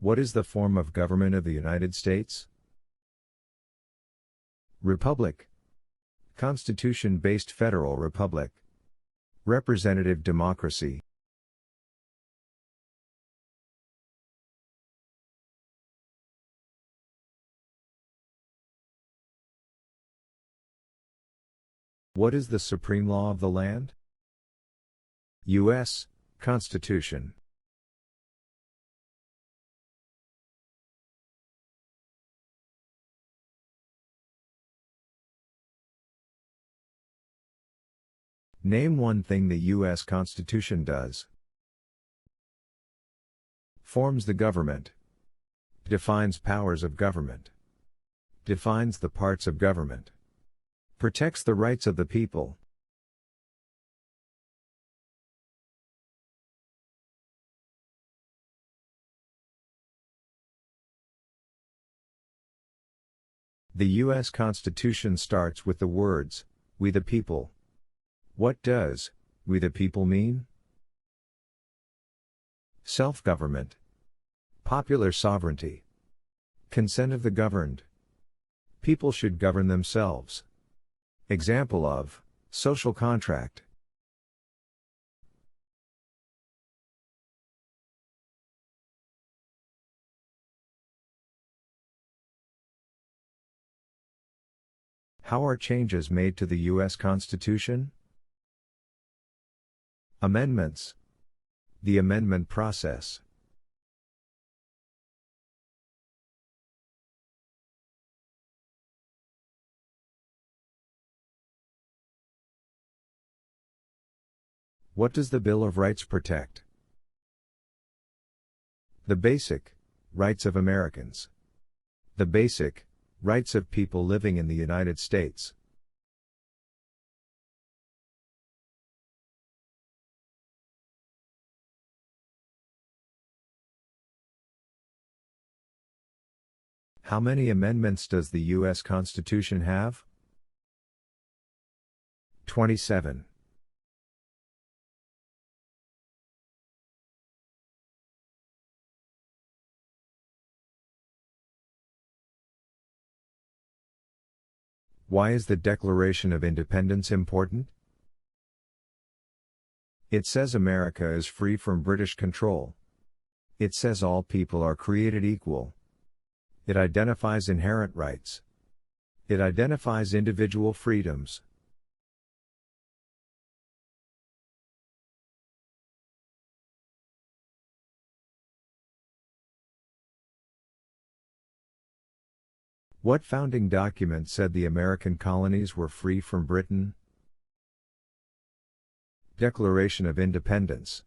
What is the form of government of the United States? Republic. Constitution-based federal republic. Representative democracy. What is the supreme law of the land? U.S. Constitution. Name one thing the U.S. Constitution does. Forms the government. Defines powers of government. Defines the parts of government. Protects the rights of the people. The U.S. Constitution starts with the words, "We the people." What does "we the people" mean? Self-government. Popular sovereignty. Consent of the governed. People should govern themselves. Example of social contract. How are changes made to the U.S. Constitution? Amendments. The amendment process. What does the Bill of Rights protect? The basic rights of Americans. The basic rights of people living in the United States. How many amendments does the U.S. Constitution have? 27. Why is the Declaration of Independence important? It says America is free from British control. It says all people are created equal. It identifies inherent rights. It identifies individual freedoms. What founding document said the American colonies were free from Britain? Declaration of Independence.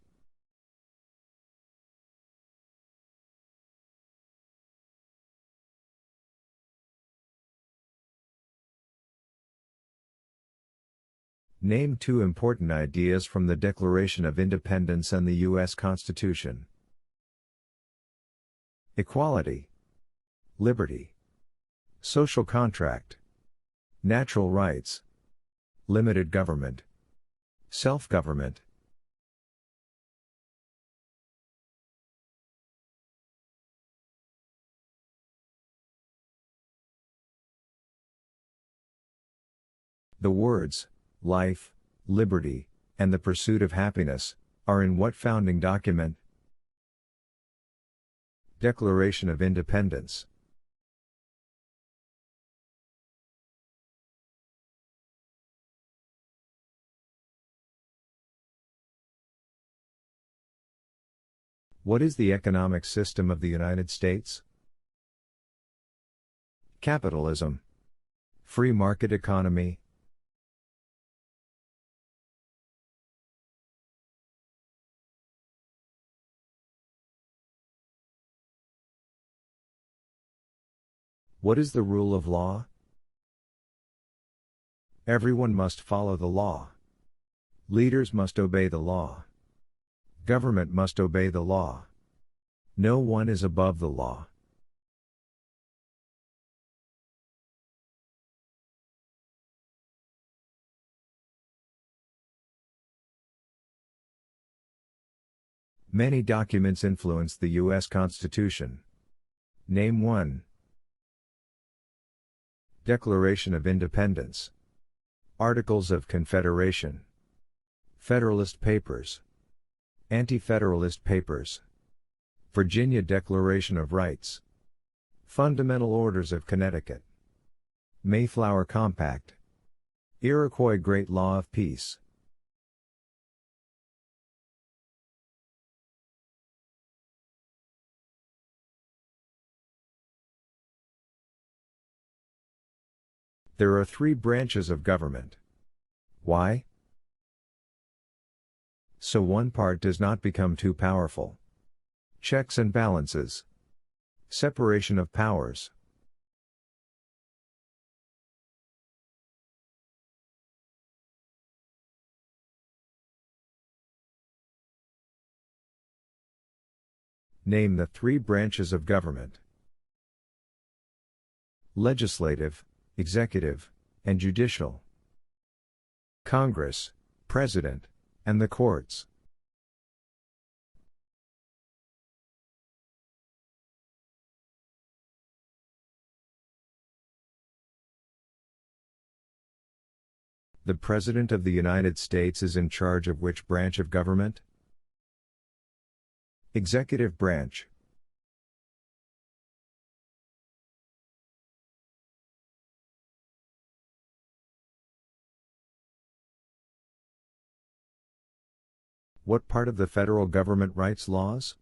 Name two important ideas from the Declaration of Independence and the U.S. Constitution. Equality. Liberty. Social contract. Natural rights. Limited government. Self-government. The words, life, liberty, and the pursuit of happiness, are in what founding document? Declaration of Independence. What is the economic system of the United States? Capitalism. Free market economy. What is the rule of law? Everyone must follow the law. Leaders must obey the law. Government must obey the law. No one is above the law. Many documents influence the U.S. Constitution. Name one. Declaration of Independence. Articles of Confederation. Federalist Papers. Anti-Federalist Papers. Virginia Declaration of Rights. Fundamental Orders of Connecticut. Mayflower Compact. Iroquois Great Law of Peace. There are three branches of government. Why? So one part does not become too powerful. Checks and balances. Separation of powers. Name the three branches of government. Legislative, executive, and judicial. Congress, President, and the courts. The President of the United States is in charge of which branch of government? Executive branch. What part of the federal government writes laws?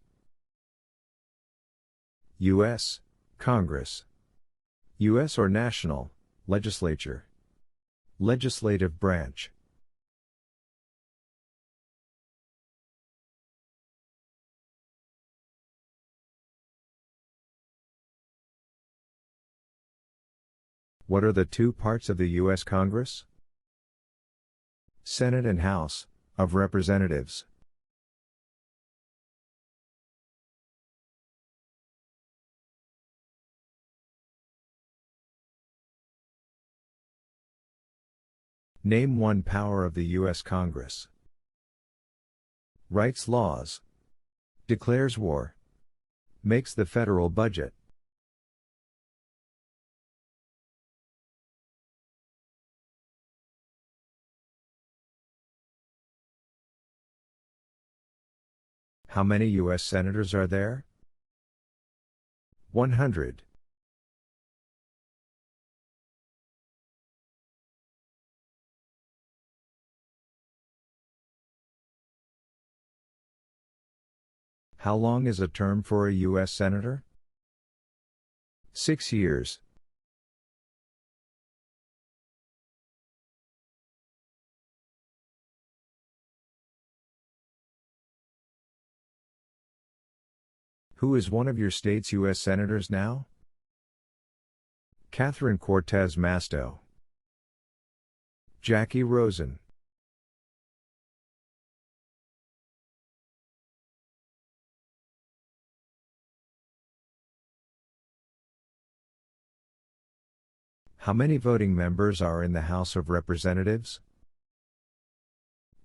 U.S. Congress. U.S. or national, legislature. Legislative branch. What are the two parts of the U.S. Congress? Senate and House of Representatives. Name one power of the U.S. Congress. Writes laws. Declares war. Makes the federal budget. How many U.S. senators are there? 100. How long is a term for a U.S. Senator? 6 years. Who is one of your state's U.S. Senators now? Catherine Cortez Masto. Jackie Rosen. How many voting members are in the House of Representatives?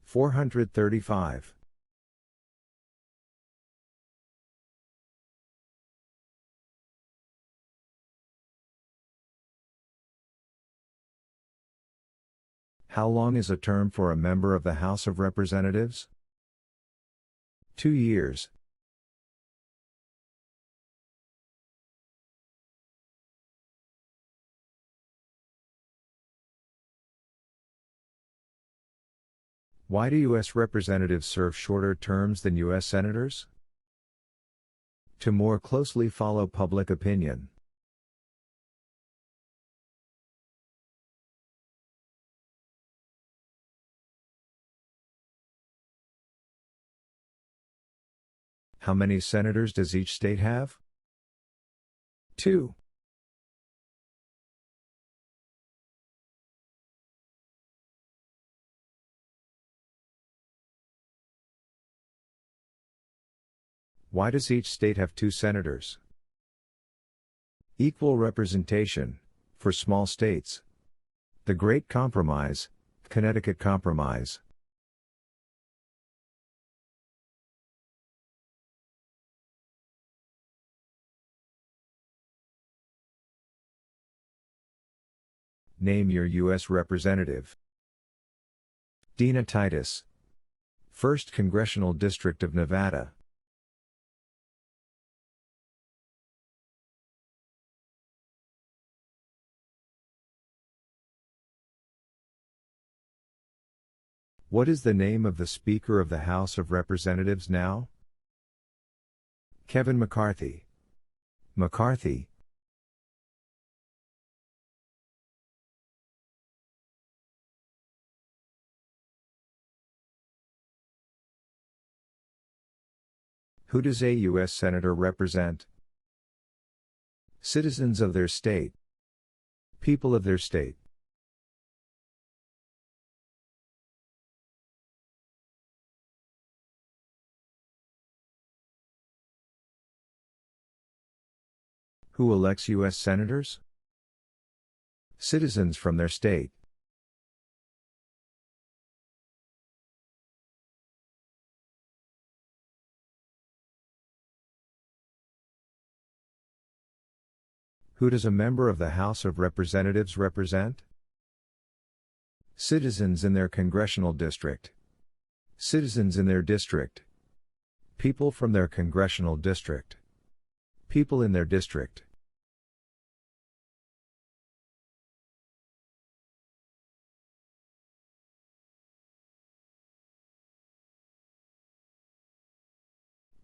435. How long is a term for a member of the House of Representatives? 2 years. Why do U.S. representatives serve shorter terms than U.S. senators? To more closely follow public opinion. How many senators does each state have? 2. Why does each state have 2 senators? Equal representation, for small states. The Great Compromise, Connecticut Compromise. Name your U.S. Representative. Dina Titus, 1st Congressional District of Nevada. What is the name of the Speaker of the House of Representatives now? Kevin McCarthy. McCarthy. Who does a U.S. Senator represent? Citizens of their state. People of their state. Who elects U.S. Senators? Citizens from their state. Who does a member of the House of Representatives represent? Citizens in their congressional district. Citizens in their district. People from their congressional district. People in their district.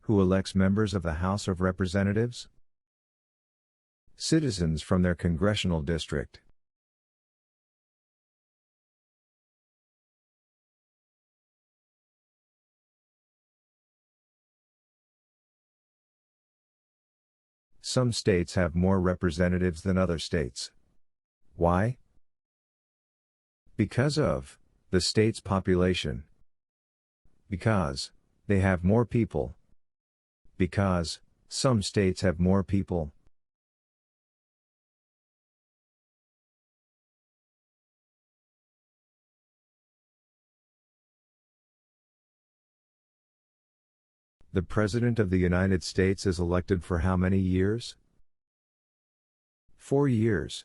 Who elects members of the House of Representatives? Citizens from their congressional district. Some states have more representatives than other states. Why? Because of the state's population. Because they have more people. Because some states have more people. The President of the United States is elected for how many years? 4 years.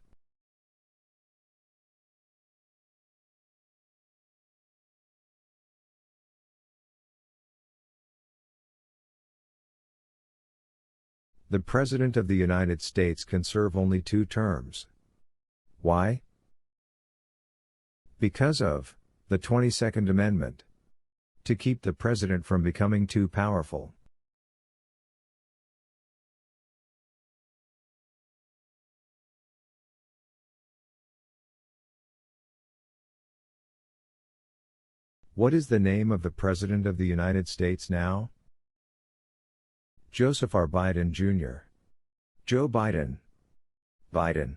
The President of the United States can serve only 2 terms. Why? Because of the 22nd Amendment. To keep the President from becoming too powerful. What is the name of the President of the United States now? Joseph R. Biden, Jr. Joe Biden. Biden.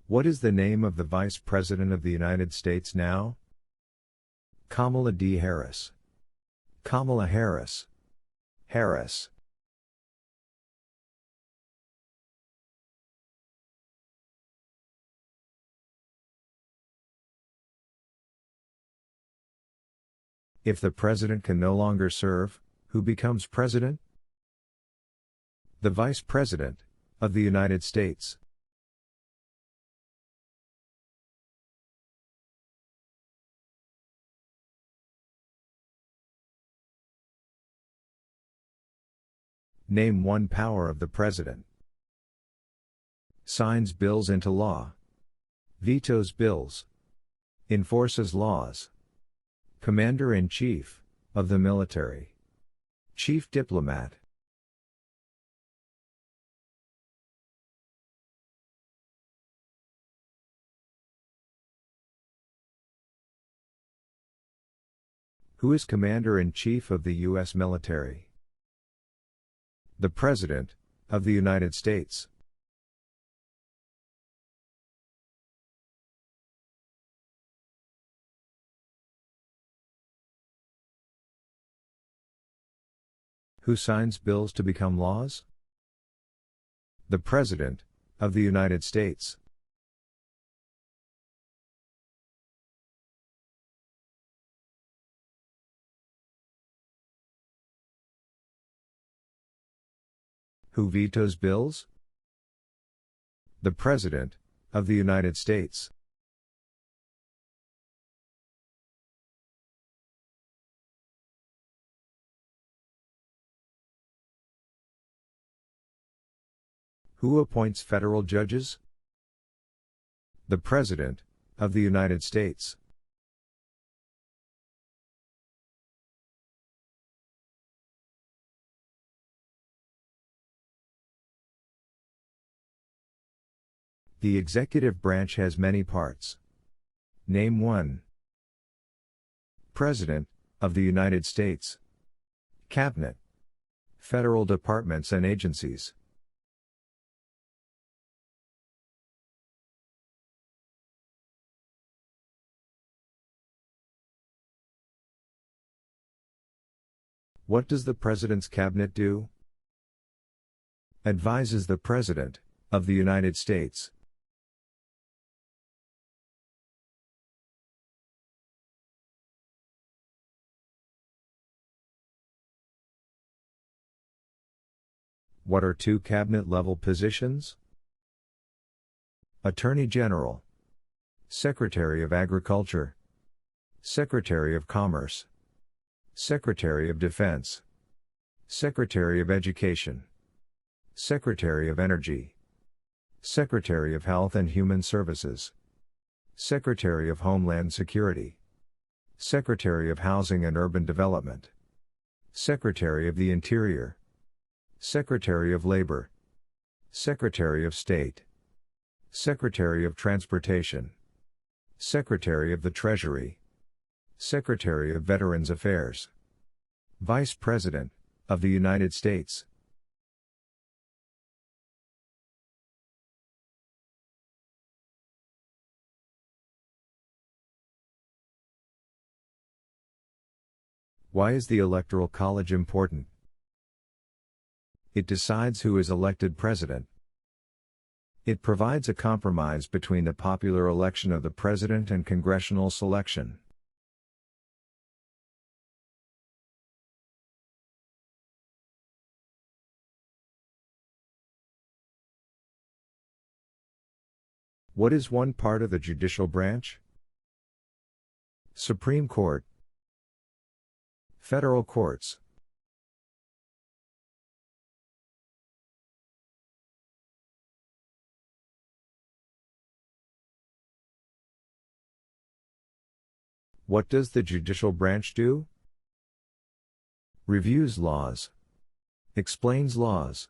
What is the name of the Vice President of the United States now? Kamala D. Harris. Kamala Harris. Harris. If the President can no longer serve, who becomes President? The Vice President of the United States. Name one power of the President. Signs bills into law. Vetoes bills. Enforces laws. Commander-in-Chief of the military. Chief diplomat. Who is Commander-in-Chief of the U.S. military? The President of the United States. Who signs bills to become laws? The President of the United States. Who vetoes bills? The President of the United States. Who appoints federal judges? The President of the United States. The executive branch has many parts. Name one. President of the United States. Cabinet. Federal departments and agencies. What does the President's cabinet do? Advises the President of the United States. What are two cabinet-level positions? Attorney General, Secretary of Agriculture, Secretary of Commerce, Secretary of Defense, Secretary of Education, Secretary of Energy, Secretary of Health and Human Services, Secretary of Homeland Security, Secretary of Housing and Urban Development, Secretary of the Interior, Secretary of Labor, Secretary of State, Secretary of Transportation, Secretary of the Treasury, Secretary of Veterans Affairs, Vice President of the United States. Why is the Electoral College important? It decides who is elected president. It provides a compromise between the popular election of the president and congressional selection. What is one part of the judicial branch? Supreme Court. Federal courts. What does the judicial branch do? Reviews laws. Explains laws.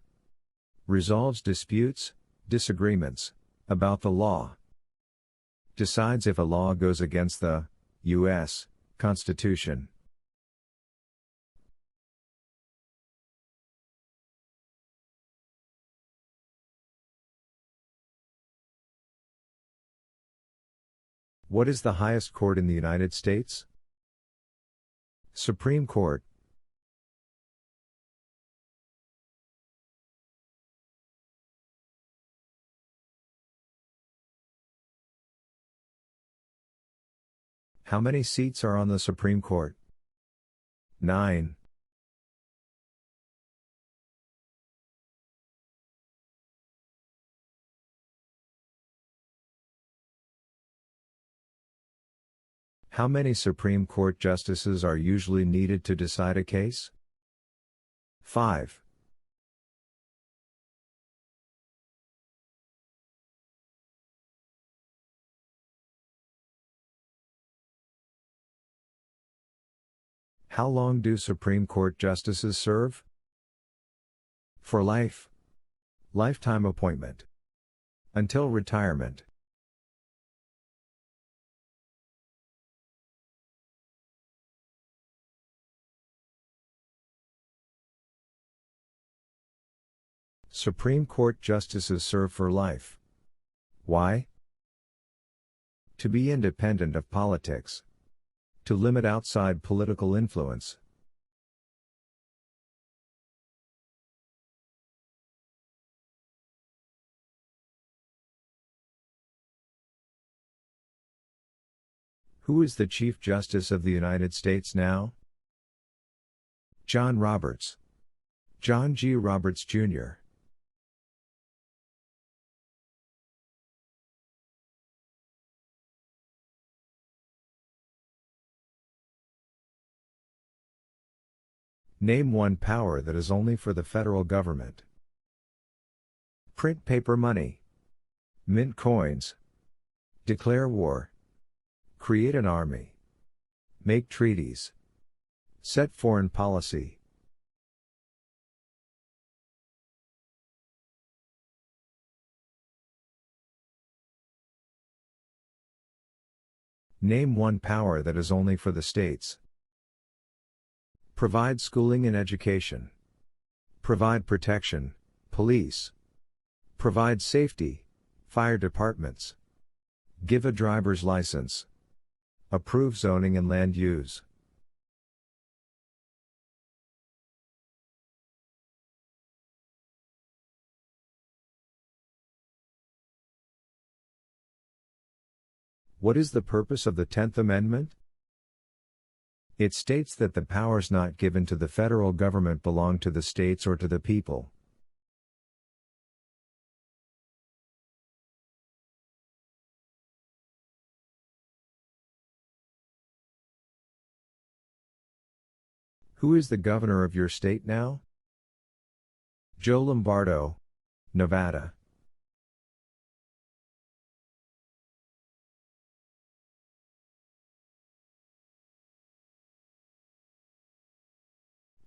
Resolves disputes, disagreements, about the law. Decides if a law goes against the U.S. Constitution. What is the highest court in the United States? Supreme Court. How many seats are on the Supreme Court? 9. How many Supreme Court justices are usually needed to decide a case? 5. How long do Supreme Court justices serve? For life. Lifetime appointment. Until retirement. Supreme Court justices serve for life. Why? To be independent of politics. To limit outside political influence. Who is the Chief Justice of the United States now? John Roberts. John G. Roberts, Jr. Name one power that is only for the federal government. Print paper money. Mint coins. Declare war. Create an army. Make treaties. Set foreign policy. Name one power that is only for the states. Provide schooling and education. Provide protection, police. Provide safety, fire departments. Give a driver's license. Approve zoning and land use. What is the purpose of the 10th Amendment? It states that the powers not given to the federal government belong to the states or to the people. Who is the governor of your state now? Joe Lombardo, Nevada.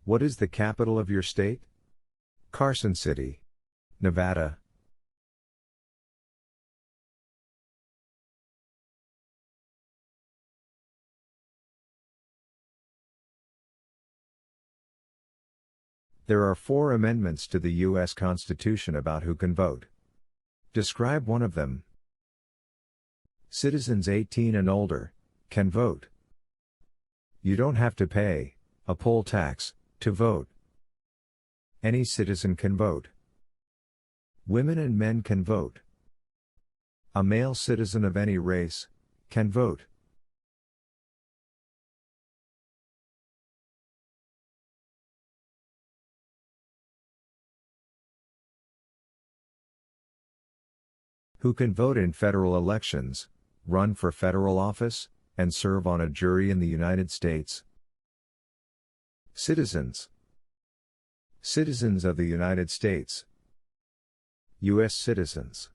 What is the capital of your state? Carson City, Nevada. There are 4 amendments to the U.S. Constitution about who can vote. Describe one of them. Citizens 18 and older can vote. You don't have to pay a poll tax to vote. Any citizen can vote. Women and men can vote. A male citizen of any race can vote. Who can vote in federal elections, run for federal office, and serve on a jury in the United States? Citizens. Citizens of the United States. U.S. citizens.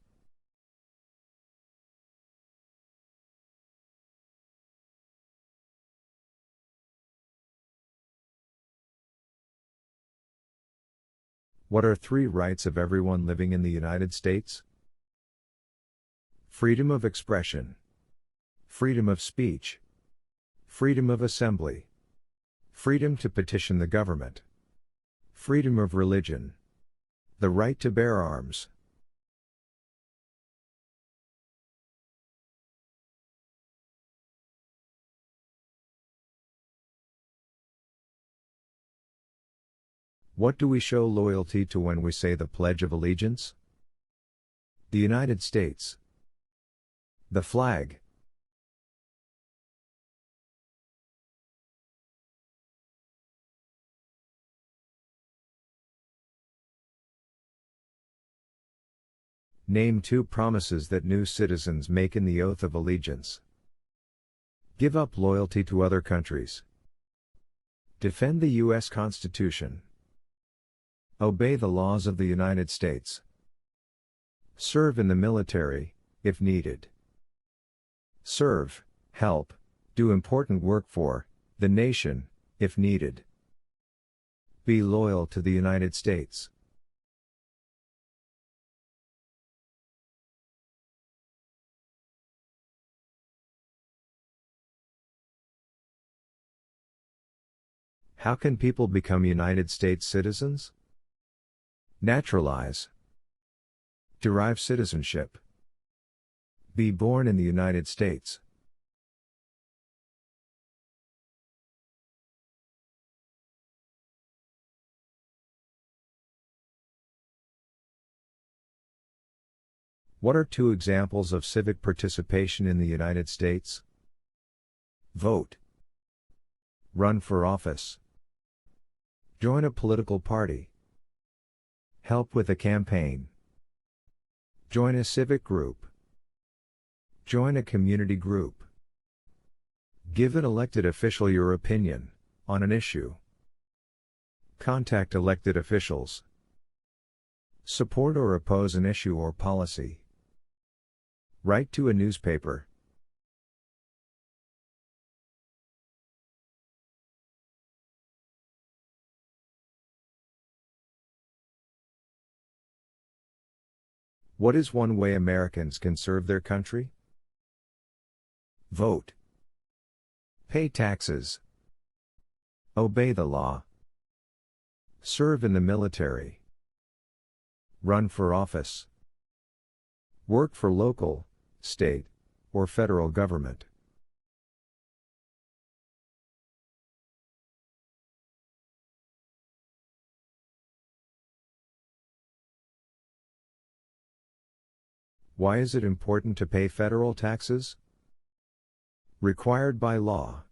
What are 3 rights of everyone living in the United States? Freedom of expression. Freedom of speech. Freedom of assembly. Freedom to petition the government. Freedom of religion. The right to bear arms. What do we show loyalty to when we say the Pledge of Allegiance? The United States. The flag. Name 2 promises that new citizens make in the oath of allegiance. Give up loyalty to other countries. Defend the U.S. Constitution. Obey the laws of the United States. Serve in the military, if needed. Serve, help, do important work for the nation, if needed. Be loyal to the United States. How can people become United States citizens? Naturalize. Derive citizenship. Be born in the United States. What are 2 examples of civic participation in the United States? Vote. Run for office. Join a political party. Help with a campaign. Join a civic group. Join a community group. Give an elected official your opinion on an issue. Contact elected officials. Support or oppose an issue or policy. Write to a newspaper. What is one way Americans can serve their country? Vote. Pay taxes. Obey the law. Serve in the military. Run for office. Work for local, state, or federal government. Why is it important to pay federal taxes? Required by law.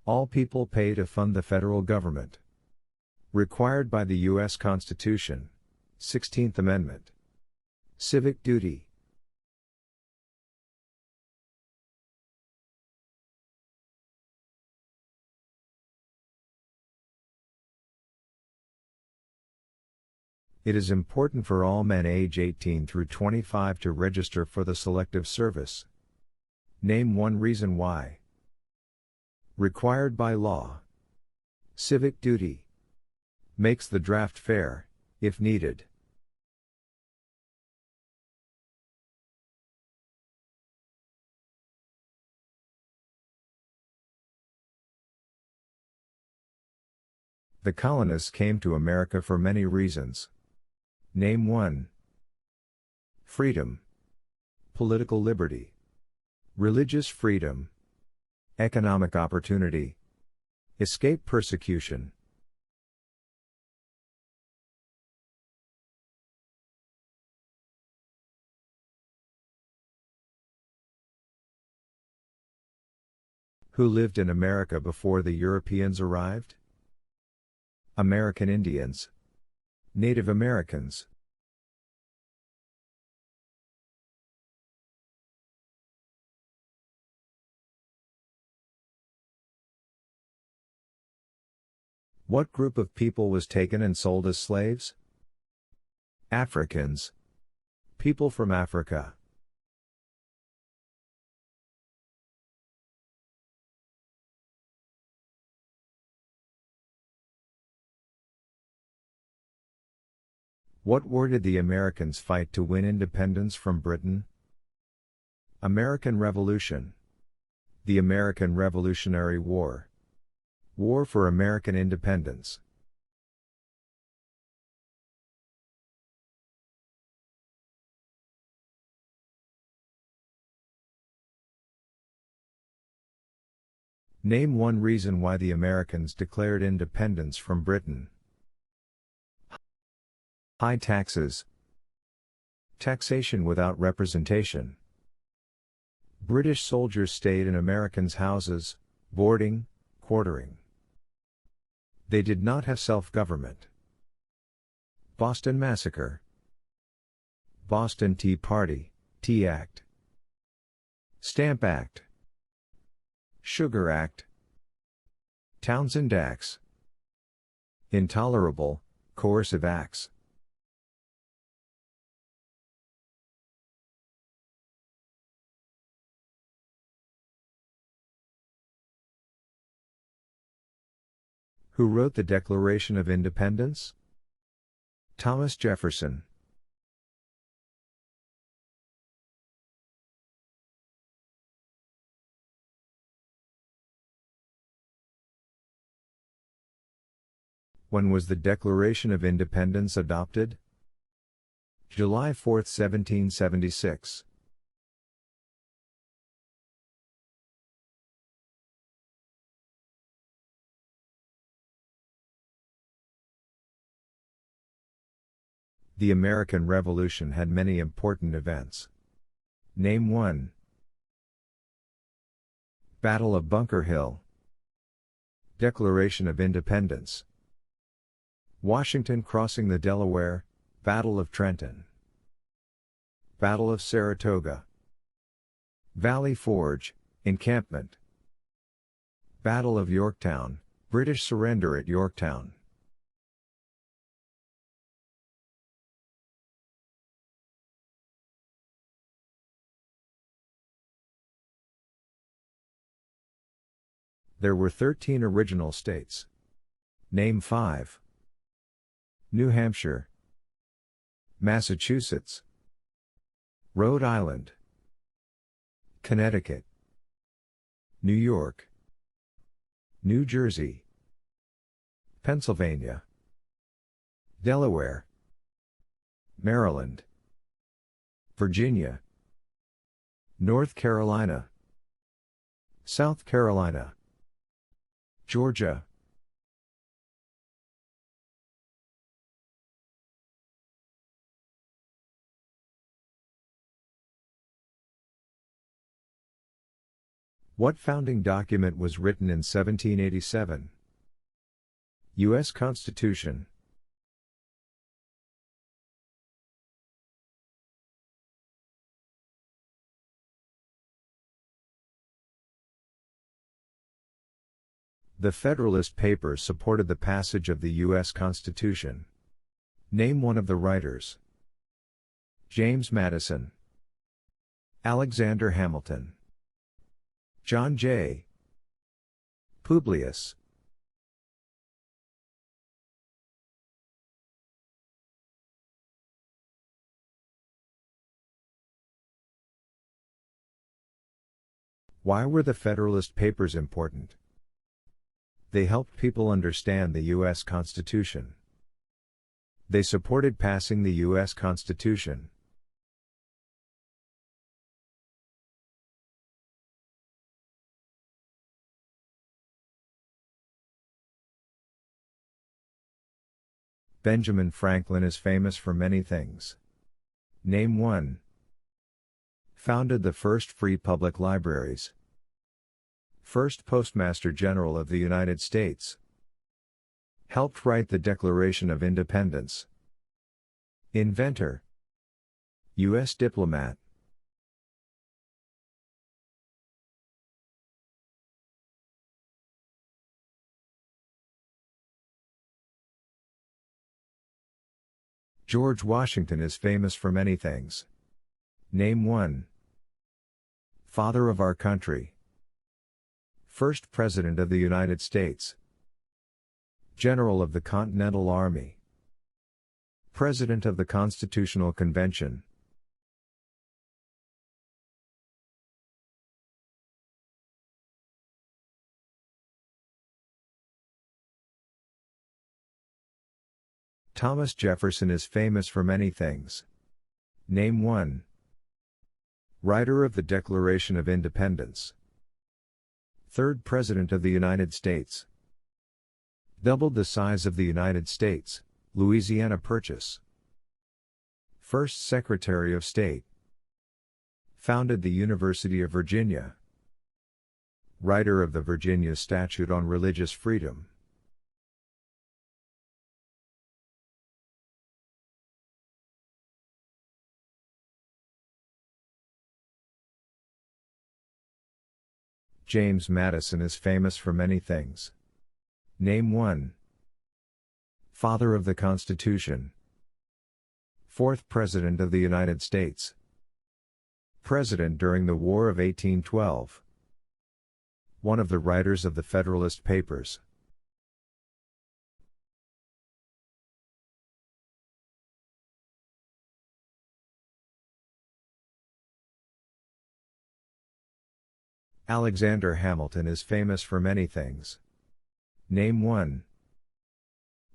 All people pay to fund the federal government. Required by the U.S. Constitution, 16th Amendment. Civic duty. It is important for all men age 18 through 25 to register for the Selective Service. Name one reason why. Required by law. Civic duty. Makes the draft fair, if needed. The colonists came to America for many reasons. Name one. Freedom. Political liberty. Religious freedom. Economic opportunity. Escape persecution. Who lived in America before the Europeans arrived? American Indians. Native Americans. What group of people was taken and sold as slaves? Africans. People from Africa. What war did the Americans fight to win independence from Britain? American Revolution. The American Revolutionary War. War for American Independence. Name one reason why the Americans declared independence from Britain. High taxes. Taxation without representation. British soldiers stayed in Americans' houses, boarding, quartering. They did not have self-government. Boston Massacre. Boston Tea Party, Tea Act. Stamp Act. Sugar Act. Townsend Acts. Intolerable, coercive acts. Who wrote the Declaration of Independence? Thomas Jefferson. When was the Declaration of Independence adopted? July 4, 1776. The American Revolution had many important events. Name one. Battle of Bunker Hill. Declaration of Independence. Washington crossing the Delaware, Battle of Trenton. Battle of Saratoga. Valley Forge, encampment. Battle of Yorktown, British surrender at Yorktown. There were 13 original states. Name 5. New Hampshire, Massachusetts, Rhode Island, Connecticut, New York, New Jersey, Pennsylvania, Delaware, Maryland, Virginia, North Carolina, South Carolina, Georgia. What founding document was written in 1787? U.S. Constitution. The Federalist Papers supported the passage of the U.S. Constitution. Name one of the writers. James Madison, Alexander Hamilton, John J. Publius. Why were the Federalist Papers important? They helped people understand the U.S. Constitution. They supported passing the U.S. Constitution. Benjamin Franklin is famous for many things. Name one. Founded the first free public libraries. First Postmaster General of the United States. Helped write the Declaration of Independence. Inventor. U.S. diplomat. George Washington is famous for many things. Name one. Father of our country. First President of the United States. General of the Continental Army. President of the Constitutional Convention. Thomas Jefferson is famous for many things. Name one. Writer of the Declaration of Independence. Third President of the United States. Doubled the size of the United States, Louisiana Purchase. First Secretary of State. Founded the University of Virginia. Writer of the Virginia Statute on Religious Freedom. James Madison is famous for many things. Name one. Father of the Constitution. Fourth President of the United States. President during the War of 1812. One of the writers of the Federalist Papers. Alexander Hamilton is famous for many things. Name one.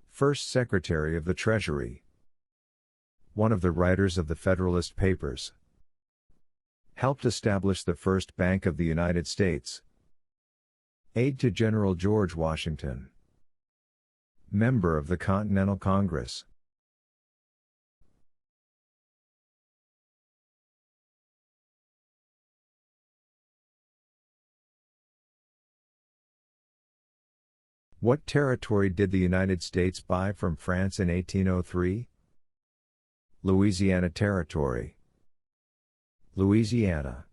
First Secretary of the Treasury. One of the writers of the Federalist Papers. Helped establish the first Bank of the United States. Aide to General George Washington. Member of the Continental Congress. What territory did the United States buy from France in 1803? Louisiana Territory. Louisiana.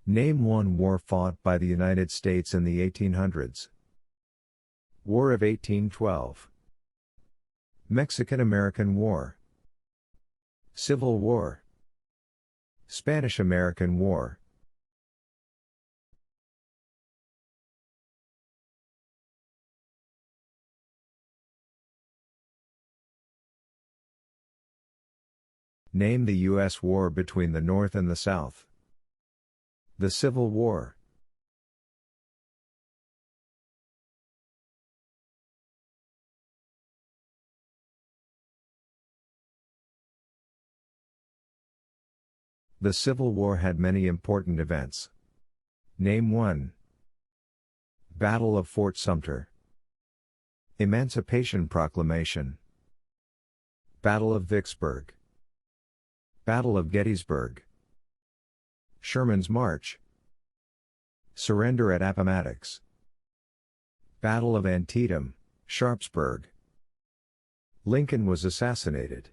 Name one war fought by the United States in the 1800s. War of 1812. Mexican-American War, Civil War, Spanish-American War. Name the U.S. war between the North and the South. The Civil War. The Civil War had many important events. Name one. Battle of Fort Sumter, Emancipation Proclamation, Battle of Vicksburg, Battle of Gettysburg, Sherman's March, Surrender at Appomattox, Battle of Antietam, Sharpsburg, Lincoln was assassinated.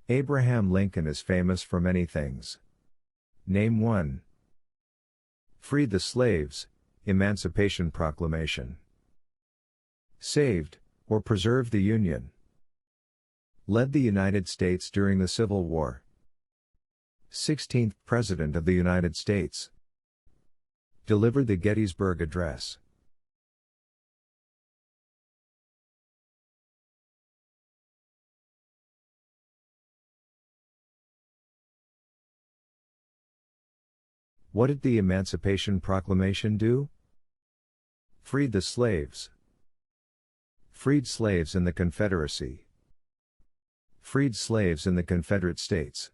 Abraham Lincoln is famous for many things. Name one. Freed the slaves, Emancipation Proclamation. Saved, or preserved the Union. Led the United States during the Civil War. 16th President of the United States. Delivered the Gettysburg Address. What did the Emancipation Proclamation do? Freed the slaves. Freed slaves in the Confederacy. Freed slaves in the Confederate States.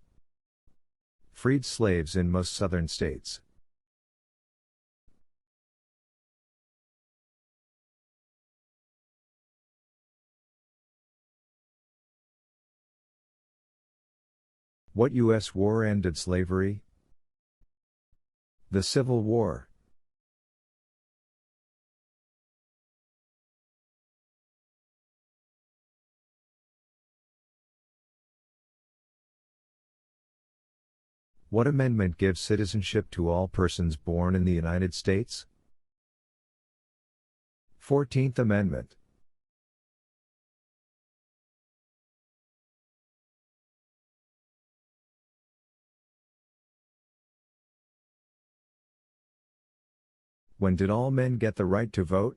Freed slaves in most southern states. What U.S. war ended slavery? The Civil War. What amendment gives citizenship to all persons born in the United States? 14th Amendment. When did all men get the right to vote?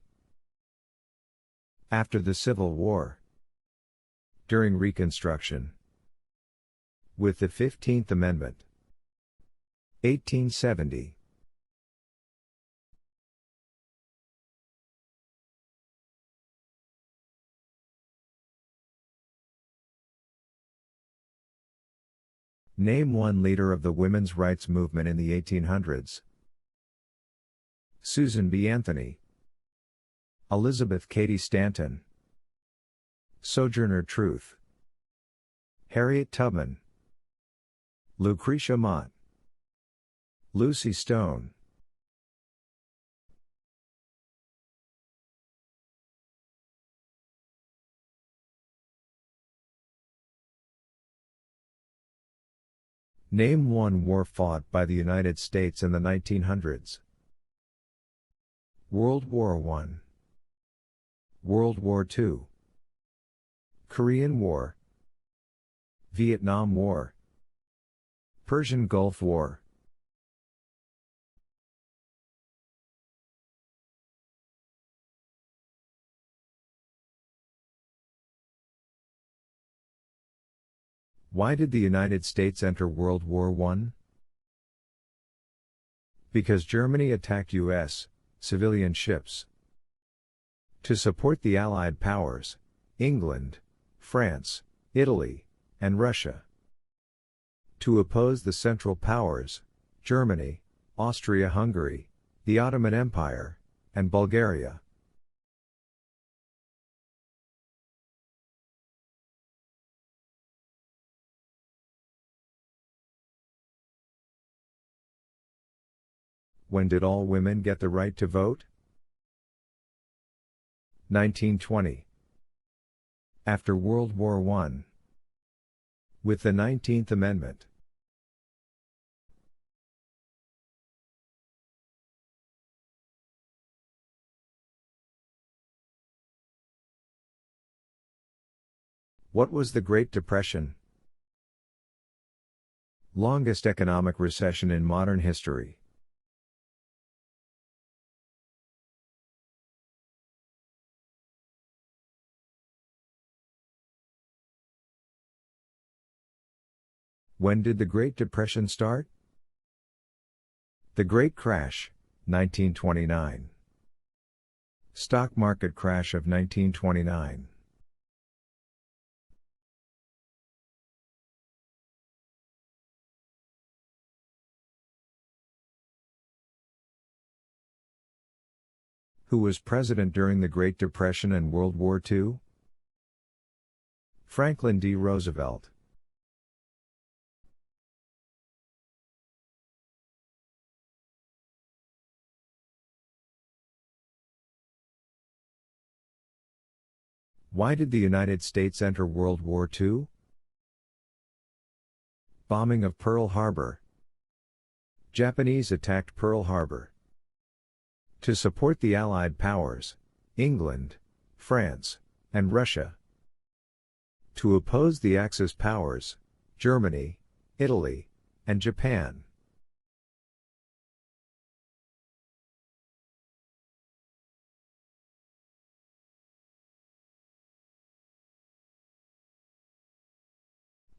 After the Civil War. During Reconstruction. With the 15th Amendment. 1870. Name one leader of the women's rights movement in the 1800s. Susan B. Anthony, Elizabeth Cady Stanton, Sojourner Truth, Harriet Tubman, Lucretia Mott, Lucy Stone. Name one war fought by the United States in the 1900s. World War I, World War II, Korean War, Vietnam War, Persian Gulf War. Why did the United States enter World War I? Because Germany attacked U.S. civilian ships. To support the Allied powers, England, France, Italy, and Russia. To oppose the Central Powers, Germany, Austria-Hungary, the Ottoman Empire, and Bulgaria. When did all women get the right to vote? 1920. After World War I. With the 19th Amendment. What was the Great Depression? Longest economic recession in modern history. When did the Great Depression start? The Great Crash, 1929. Stock market crash of 1929. Who was president during the Great Depression and World War II? Franklin D. Roosevelt. Why did the United States enter World War II? Bombing of Pearl Harbor. Japanese attacked Pearl Harbor. To support the Allied powers, England, France, and Russia. To oppose the Axis powers, Germany, Italy, and Japan.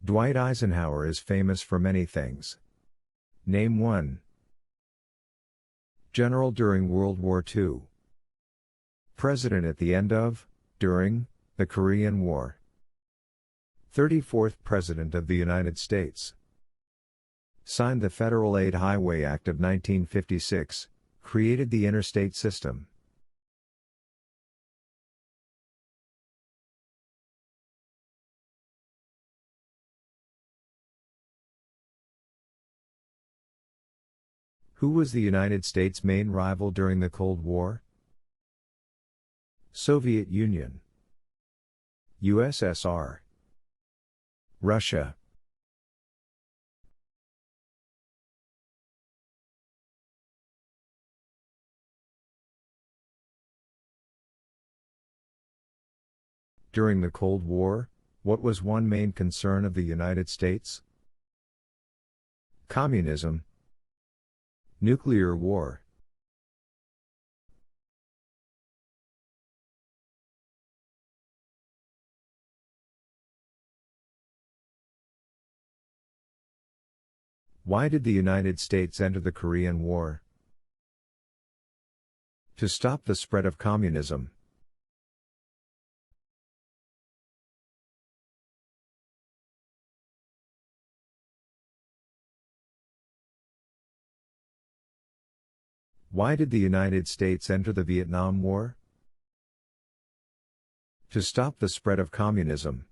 Dwight Eisenhower is famous for many things. Name one. General during World War II. President at the end of, during, the Korean War. 34th President of the United States. Signed the Federal Aid Highway Act of 1956, created the interstate system. Who was the United States' main rival during the Cold War? Soviet Union. USSR. Russia. During the Cold War, what was one main concern of the United States? Communism. Nuclear war. Why did the United States enter the Korean War? To stop the spread of communism. Why did the United States enter the Vietnam War? To stop the spread of communism.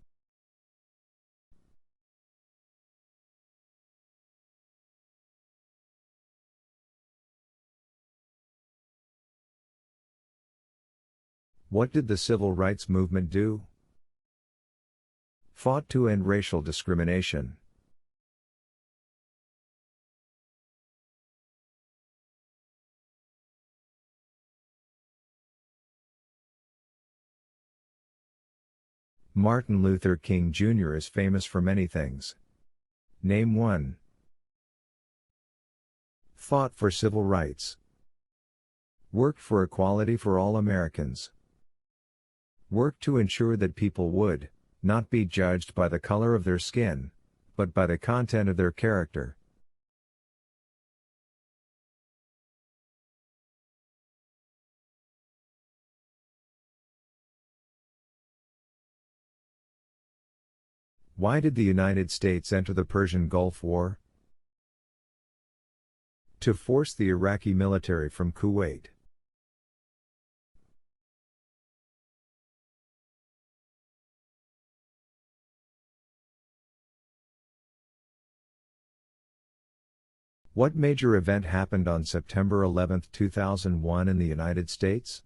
What did the Civil Rights Movement do? Fought to end racial discrimination. Martin Luther King Jr. is famous for many things. Name one. Fought for civil rights. Worked for equality for all Americans. Worked to ensure that people would not be judged by the color of their skin, but by the content of their character. Why did the United States enter the Persian Gulf War? To force the Iraqi military from Kuwait. What major event happened on September 11, 2001 in the United States?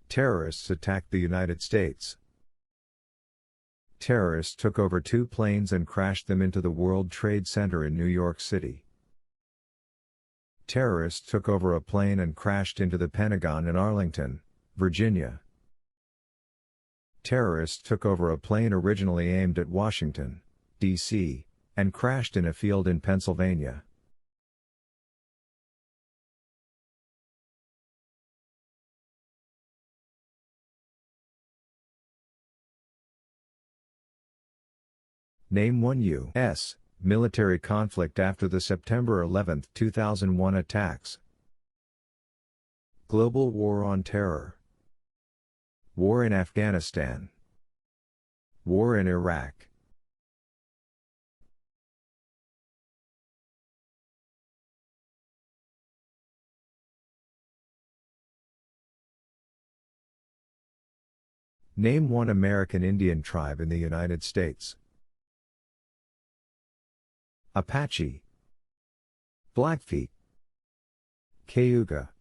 Terrorists attacked the United States. Terrorists took over 2 planes and crashed them into the World Trade Center in New York City. Terrorists took over a plane and crashed into the Pentagon in Arlington, Virginia. Terrorists took over a plane originally aimed at Washington, D.C., and crashed in a field in Pennsylvania. Name one U.S. military conflict after the September 11, 2001 attacks. Global War on Terror. War in Afghanistan. War in Iraq. Name one American Indian tribe in the United States. Apache, Blackfeet, Cayuga,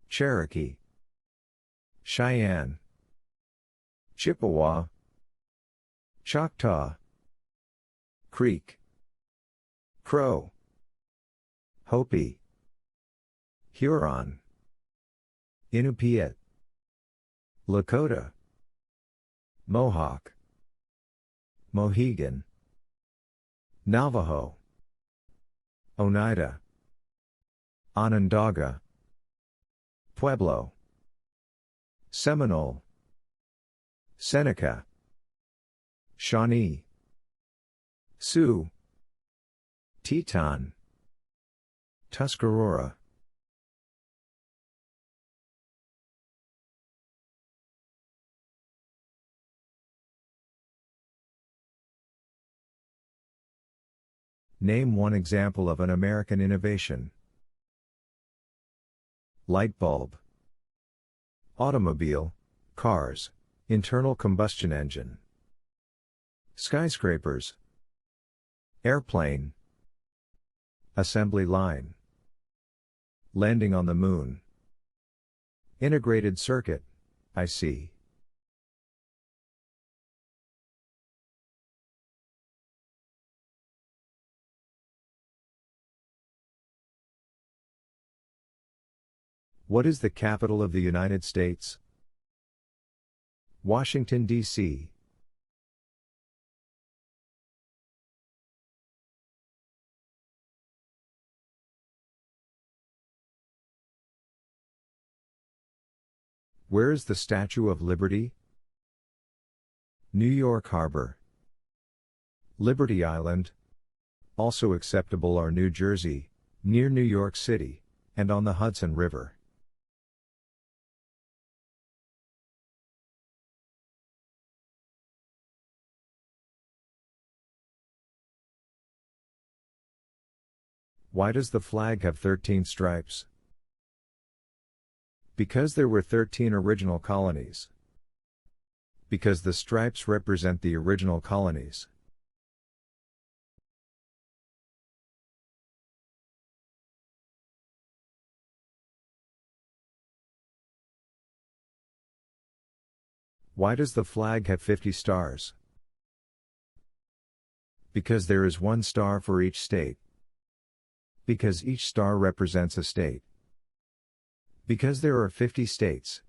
Cherokee, Cheyenne, Chippewa, Choctaw, Creek, Crow, Hopi, Huron, Inupiat, Lakota, Mohawk, Mohegan, Navajo, Oneida, Onondaga, Pueblo, Seminole, Seneca, Shawnee, Sioux, Teton, Tuscarora. Name one example of an American innovation. Light bulb, automobile, cars, internal combustion engine, skyscrapers, airplane, assembly line, landing on the moon, integrated circuit, IC. What is the capital of the United States? Washington, D.C. Where is the Statue of Liberty? New York Harbor. Liberty Island. Also acceptable are New Jersey, near New York City, and on the Hudson River. Why does the flag have 13 stripes? Because there were 13 original colonies. Because the stripes represent the original colonies. Why does the flag have 50 stars? Because there is one star for each state. Because each star represents a state. Because there are 50 states.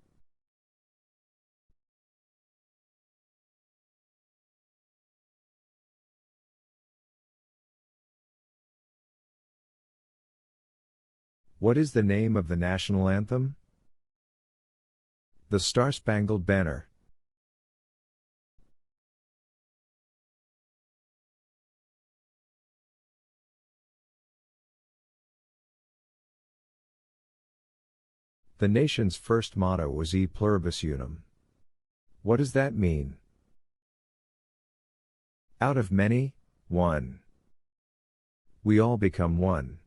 What is the name of the national anthem? The Star-Spangled Banner. The nation's first motto was E pluribus unum. What does that mean? Out of many, one. We all become one.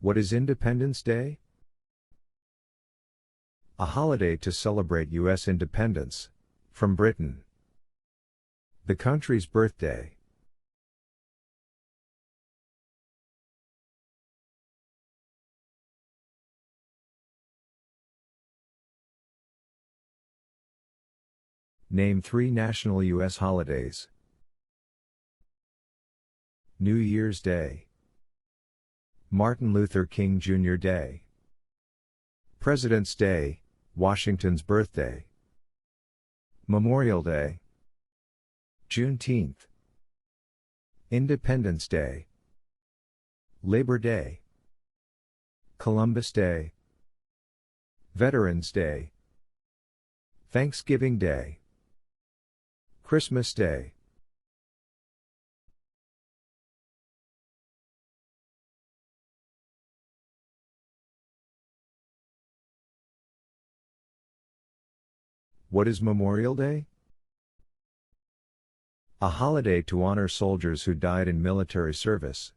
What is Independence Day? A holiday to celebrate U.S. independence from Britain. The country's birthday. Name 3 national U.S. holidays. New Year's Day. Martin Luther King Jr. Day. President's Day, Washington's birthday. Memorial Day. Juneteenth. Independence Day. Labor Day. Columbus Day. Veterans Day. Thanksgiving Day. Christmas Day. What is Memorial Day? A holiday to honor soldiers who died in military service.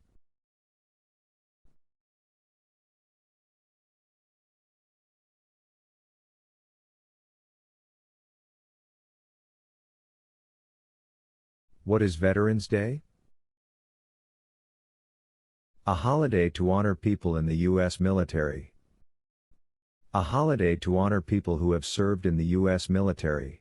What is Veterans Day? A holiday to honor people in the U.S. military. A holiday to honor people who have served in the U.S. military.